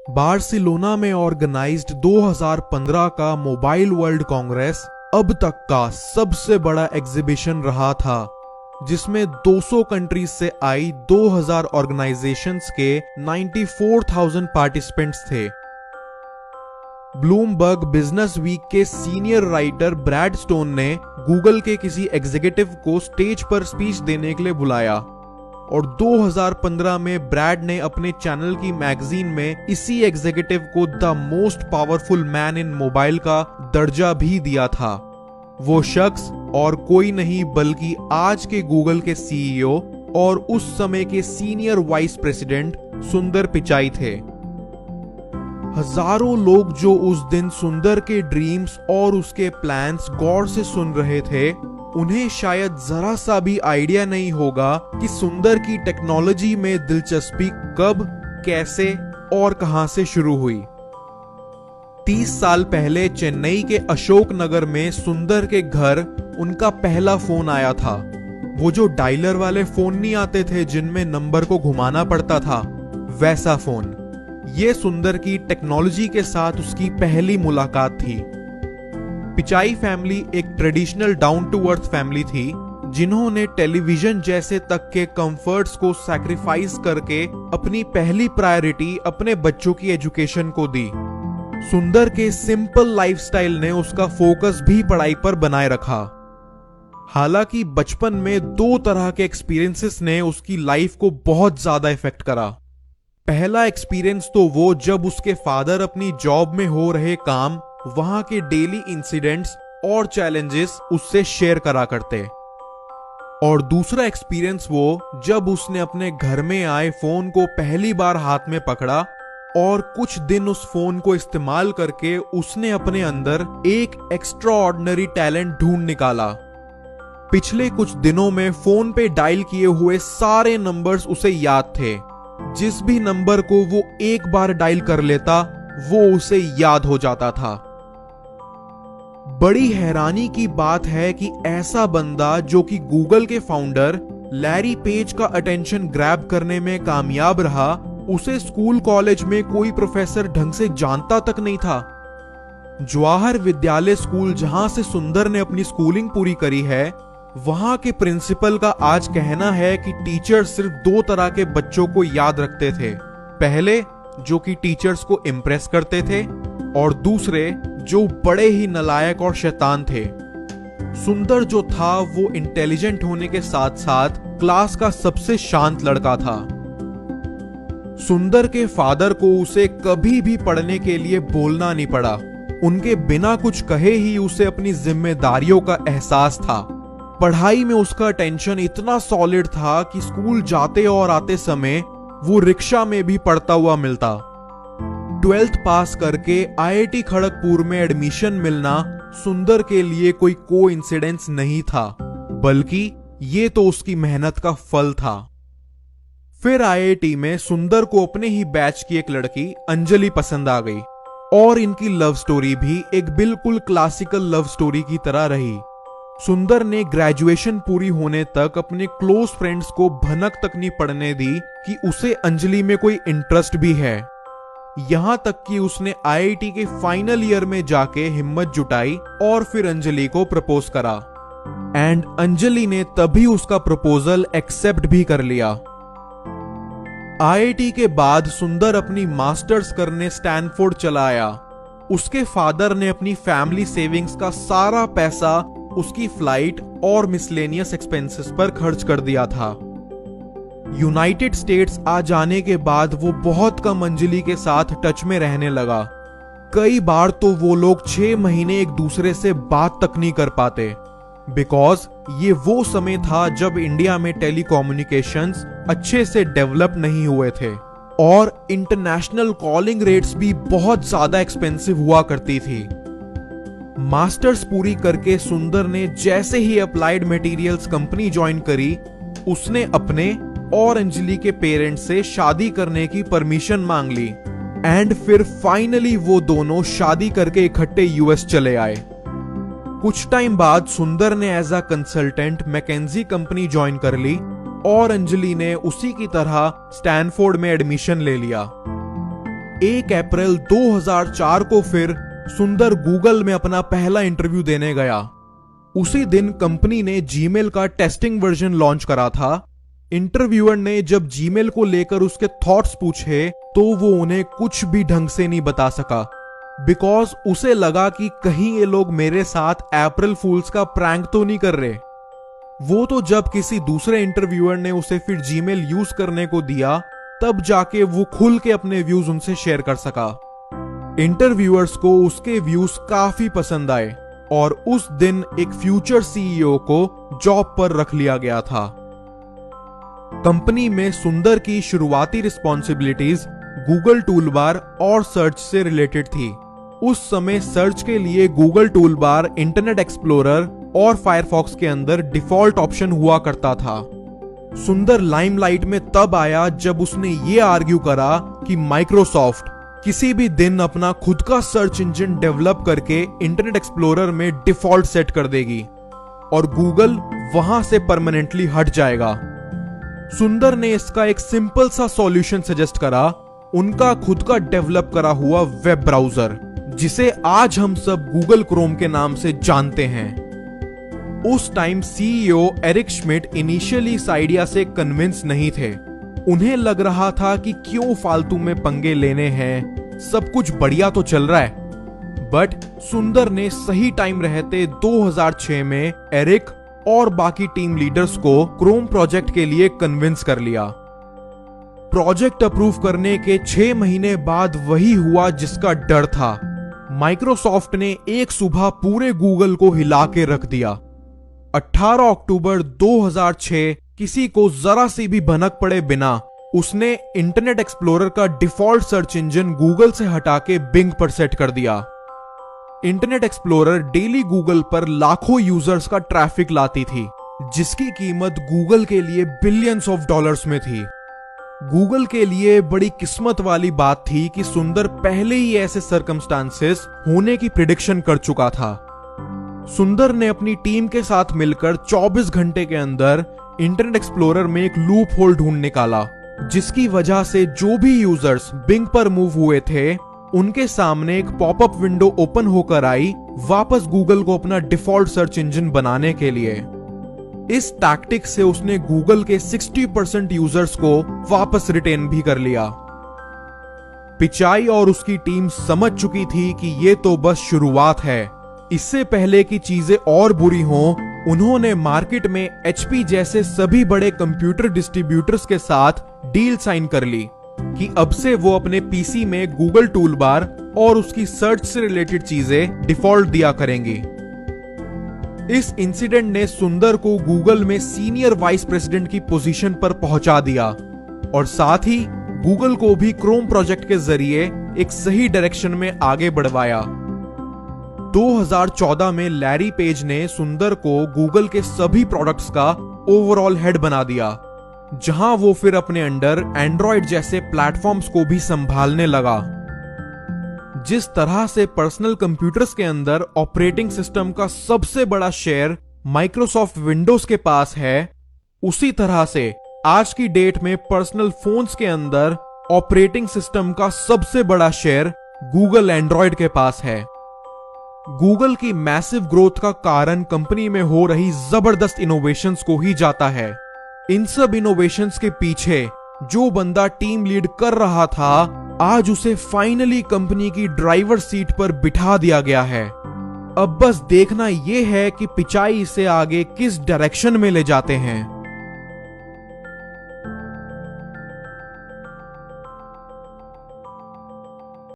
Barcelona में organised 2015 का mobile world Congress अब तक का सबसे बड़ा एग्जीबिशन रहा था, जिसमें 200 कंट्रीज से आई 2000 ऑर्गेनाइजेशंस के 94,000 पार्टिसिपेंट्स थे। ब्लूमबर्ग बिजनेस वीक के सीनियर राइटर ब्रैड स्टोन ने गूगल के किसी एग्जीक्यूटिव को स्टेज पर स्पीच देने के लिए बुलाया और 2015 में ब्रैड ने अपने चैनल की मैगजीन में इसी एग्जीक्यूटिव को the most powerful man in mobile का दर्जा भी दिया था। वो शख्स और कोई नहीं बल्कि आज के गूगल के सीईओ और उस समय के सीनियर वाइस प्रेसिडेंट सुंदर पिचाई थे। हजारों लोग जो उस दिन सुंदर के ड्रीम्स और उसके प्लान्स गौर से सुन रहे थे, उन्हें शायद जरा सा भी आइडिया नहीं होगा कि सुंदर की टेक्नोलॉजी में दिलचस्पी कब, कैसे और कहां से शुरू हुई। 30 साल पहले चेन्नई के अशोक नगर में सुंदर के घर उनका पहला फोन आया था। वो जो डायलर वाले फोन नहीं आते थे जिनमें नंबर को घुमाना पड़ता था, वैसा फोन। ये सुंदर की टेक्नोलॉजी के साथ उसकी पहली मुलाकात थी। पिचाई फैमिली एक traditional down to earth family थी, जिन्होंने टेलीविजन जैसे तक के कंफर्ट्स को सैक्रिफाइस करके अपनी पहली प्रायोरिटी अपने बच्चों की एजुकेशन को दी। सुंदर के सिंपल लाइफस्टाइल ने उसका फोकस भी पढ़ाई पर बनाए रखा। हालांकि बचपन में 2 तरह के एक्सपीरियंसेस ने उसकी लाइफ को बहुत ज्यादा इफेक्ट करा। पहला एक्सपीरियंस तो वो जब उसके फादर अपनी जॉब में हो रहे काम, वहां के डेली इंसिडेंट्स और चैलेंजेस उससे शेयर करा करते, और दूसरा एक्सपीरियंस वो जब उसने अपने घर में आए फोन को पहली बार हाथ में पकड़ा और कुछ दिन उस फोन को इस्तेमाल करके उसने अपने अंदर एक एक्स्ट्राऑर्डिनरी टैलेंट ढूंढ निकाला। पिछले कुछ दिनों में फोन पे डायल किए हुए सारे नंबर्स उसे याद थे। जिस भी नंबर को वो एक बार डायल कर लेता, वो उसे याद हो जाता था। बड़ी हैरानी की बात है कि ऐसा बंदा जो कि गूगल के फाउंडर लैरी पेज का अटेंशन ग्रैब करने में कामयाब रहा, उसे स्कूल कॉलेज में कोई प्रोफेसर ढंग से जानता तक नहीं था। जवाहर विद्यालय स्कूल जहां से सुंदर ने अपनी स्कूलिंग पूरी करी है, वहां के प्रिंसिपल का आज कहना है कि टीचर सिर्फ 2 तरह के बच्चों को याद रखते थे। पहले जो कि टीचर्स को इम्प्रेस करते थे, और दूसरे जो बड़े ही नालायक और शैतान थे। सुंदर जो था वो इंटेलिजेंट होने के साथ साथ क्लास का सबसे शांत लड़का था। सुंदर के फादर को उसे कभी भी पढ़ने के लिए बोलना नहीं पड़ा। उनके बिना कुछ कहे ही उसे अपनी जिम्मेदारियों का एहसास था। पढ़ाई में उसका अटेंशन इतना सॉलिड था कि स्कूल जाते और आते समय वो रिक्शा में भी पढ़ता हुआ मिलता। 12th पास करके आईआईटी खड़गपुर में एडमिशन मिलना सुंदर के लिए कोई कोइंसिडेंस नहीं था, बल्कि ये तो उसकी मेहनत का फल था। फिर आईआईटी में सुंदर को अपने ही बैच की एक लड़की अंजलि पसंद आ गई, और इनकी लव स्टोरी भी एक बिल्कुल क्लासिकल लव स्टोरी की तरह रही। सुंदर ने ग्रेजुएशन पूरी होने तक अपने क्लोज फ्रेंड्स को भनक तक नहीं पड़ने दी कि उसे अंजलि में कोई इंटरेस्ट भी है। यहां तक कि उसने आईआईटी के फाइनल ईयर में जाके हिम्मत जुटाई और फिर अंजलि को प्रपोज करा, एंड अंजलि ने तभी उसका प्रपोजल एक्सेप्ट भी कर लिया। आईआईटी के बाद सुंदर अपनी मास्टर्स करने स्टैनफोर्ड चला आया। उसके फादर ने अपनी फैमिली सेविंग्स का सारा पैसा उसकी फ्लाइट और मिसलेनियस एक्सपेंसेस पर खर्च कर दिया था। यूनाइटेड स्टेट्स आ जाने के बाद वो बहुत कम अंजलि के साथ टच में रहने लगा। कई बार तो वो लोग 6 महीने एक दूसरे से बात तक नहीं कर पाते, बिकॉज ये वो समय था जब इंडिया में टेलीकम्युनिकेशंस अच्छे से डेवलप नहीं हुए थे और इंटरनेशनल कॉलिंग रेट्स भी बहुत ज्यादा एक्सपेंसिव हुआ करती थी। मास्टर्स पूरी करके सुंदर ने जैसे ही अप्लाइड मटेरियल्स कंपनी ज्वाइन करी, उसने अपने और अंजलि के पेरेंट्स से शादी करने की परमिशन मांग ली, एंड फिर फाइनली वो दोनों शादी करके इकट्ठे यूएस चले आए। कुछ टाइम बाद सुंदर ने as a consultant McKinsey company join कर ली और अंजलि ने उसी की तरह स्टैनफोर्ड में एडमिशन ले लिया। 1 अप्रैल 2004 को फिर सुंदर गूगल में अपना पहला इंटरव्यू देने गया। उसी दिन कंपनी ने जीमेल का टेस्टिंग वर्जन लॉन्च करा था। इंटरव्यूअर ने जब जीमेल को लेकर उसके थॉट्स पूछे तो वो उन्हें कुछ भी ढंग से नहीं बता सका, बिकॉज उसे लगा कि कहीं ये लोग मेरे साथ अप्रैल फूल्स का प्रैंक तो नहीं कर रहे। वो तो जब किसी दूसरे इंटरव्यूअर ने उसे फिर जीमेल यूज करने को दिया तब जाके वो खुल के अपने व्यूज उनसे शेयर कर सका। इंटरव्यूअर्स को उसके व्यूज काफी पसंद आए और उस दिन एक फ्यूचर सीईओ को जॉब पर रख लिया गया था। कंपनी में सुंदर की शुरुआती रिस्पॉन्सिबिलिटीज गूगल टूलबार और सर्च से रिलेटेड थी। उस समय सर्च के लिए गूगल टूलबार, इंटरनेट एक्सप्लोरर और फायरफॉक्स के अंदर डिफॉल्ट ऑप्शन हुआ करता था। सुंदर लाइमलाइट में तब आया जब उसने ये आर्ग्यू करा कि माइक्रोसॉफ्ट किसी भी दिन अपना खुद का सर्च इंजन डेवलप करके इंटरनेट एक्सप्लोरर में डिफॉल्ट सेट कर देगी और गूगल वहां से परमानेंटली हट जाएगा। सुंदर ने इसका एक सिंपल सा सॉल्यूशन सजेस्ट करा, उनका खुद का डेवलप करा हुआ वेब ब्राउजर, जिसे आज हम सब गूगल क्रोम के नाम से जानते हैं। उस टाइम सीईओ एरिक श्मिड इनिशियली इस आइडिया से कन्विंस नहीं थे। उन्हें लग रहा था कि क्यों फालतू में पंगे लेने हैं, सब कुछ बढ़िया तो चल रहा है। बट सुंदर ने सही टाइम रहते 2006 में एरिक और बाकी टीम लीडर्स को क्रोम प्रोजेक्ट के लिए कन्विंस कर लिया। प्रोजेक्ट अप्रूव करने के 6 महीने बाद वही हुआ जिसका डर था। माइक्रोसॉफ्ट ने एक सुबह पूरे गूगल को हिला के रख दिया। 18 अक्टूबर 2006 किसी को जरा सी भी भनक पड़े बिना उसने इंटरनेट एक्सप्लोरर का डिफॉल्ट सर्च इंजन गूगल से हटा के बिंग पर सेट कर दिया। इंटरनेट एक्सप्लोरर डेली गूगल पर लाखों यूजर्स का ट्रैफिक लाती थी, जिसकी कीमत गूगल के लिए बिलियंस ऑफ डॉलर्स में थी। गूगल के लिए बड़ी किस्मत वाली बात थी कि सुंदर पहले ही ऐसे सर्कमस्टांसेस होने की प्रिडिक्शन कर चुका था। सुंदर ने अपनी टीम के साथ मिलकर 24 घंटे के अंदर इंटरनेट एक्सप्लोरर में एक लूप होल ढूंढ निकाला, जिसकी वजह से जो भी यूजर्स बिंग पर मूव हुए थे उनके सामने एक पॉपअप विंडो ओपन होकर आई, वापस गूगल को अपना डिफॉल्ट सर्च इंजन बनाने के लिए। इस टैक्टिक से उसने गूगल के 60% यूजर्स को वापस रिटेन भी कर लिया। पिचाई और उसकी टीम समझ चुकी थी कि ये तो बस शुरुआत है। इससे पहले कि चीजें और बुरी हों, उन्होंने मार्केट में HP जैसे सभी बड़े कंप्यूटर डिस्ट्रीब्यूटर्स के साथ डील साइन कर ली कि अब से वो अपने पीसी में गूगल टूलबार और उसकी सर्च से रिलेटेड चीजें डिफॉल्ट दिया करेंगी। इस इंसिडेंट ने सुंदर को गूगल में सीनियर वाइस प्रेसिडेंट की पोजीशन पर पहुंचा दिया और साथ ही गूगल को भी क्रोम प्रोजेक्ट के जरिए एक सही डायरेक्शन में आगे बढ़वाया। 2014 में लैरी पेज ने सुंदर को गूगल के सभी प्रोडक्ट्स का ओवरऑल हेड बना दिया, जहां वो फिर अपने अंडर एंड्रॉयड जैसे प्लेटफॉर्म्स को भी संभालने लगा। जिस तरह से पर्सनल कंप्यूटर्स के अंदर ऑपरेटिंग सिस्टम का सबसे बड़ा शेयर माइक्रोसॉफ्ट विंडोज के पास है, उसी तरह से आज की डेट में पर्सनल फोन्स के अंदर ऑपरेटिंग सिस्टम का सबसे बड़ा शेयर गूगल एंड्रॉयड के पास है। गूगल की मैसिव ग्रोथ का कारण कंपनी में हो रही जबरदस्त इनोवेशंस को ही जाता है। इन सब इनोवेशंस के पीछे जो बंदा टीम लीड कर रहा था, आज उसे फाइनली कंपनी की ड्राइवर सीट पर बिठा दिया गया है। अब बस देखना यह है कि पिचाई इसे आगे किस डायरेक्शन में ले जाते हैं।